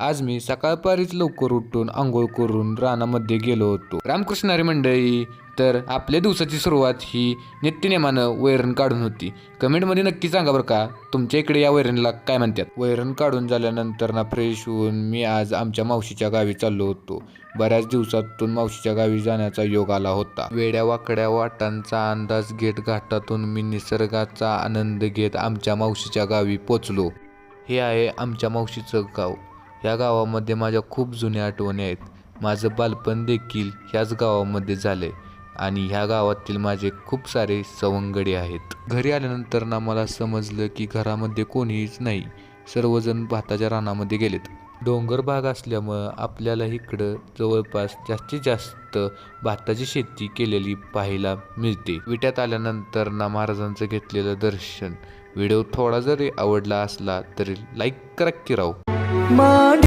आज मी सकाळपारीच लवकर उठून आंघोळ करून रानामध्ये गेलो होतो. रामकृष्णारी मंडळी, तर आपल्या दिवसाची सुरुवात ही नित्यनेमानं वैरण काढून होती. कमेंटमध्ये नक्की सांगा बरं का, तुमच्या इकडे या वैरणला काय म्हणतात. वैरण काढून झाल्यानंतर ना फ्रेश होऊन मी आज आमच्या मावशीच्या गावी चाललो होतो. बऱ्याच दिवसातून मावशीच्या गावी जाण्याचा योग आला होता. वेड्या वाकड्या वाटांचा अंदाज घेत घाटातून मी निसर्गाचा आनंद घेत आमच्या मावशीच्या गावी पोचलो. हे आहे आमच्या मावशीचं गाव. या गावामध्ये माझ्या खूप जुन्या आठवणी आहेत. माझं बालपण देखील ह्याच गावामध्ये झाले आणि ह्या गावातील माझे खूप सारे सवंगडी आहेत. घरी आल्यानंतर ना मला समजलं की घरामध्ये कोणीच नाही, सर्वजण भाताच्या रानामध्ये गेलेत. डोंगर भाग असल्यामुळं आपल्याला इकडं जवळपास जास्तीत जास्त भाताची शेती केलेली पाहायला मिळते. विट्यात आल्यानंतर ना महाराजांचं घेतलेलं दर्शन. व्हिडिओ थोडा जरी आवडला असला तरी लाईक करा की राव.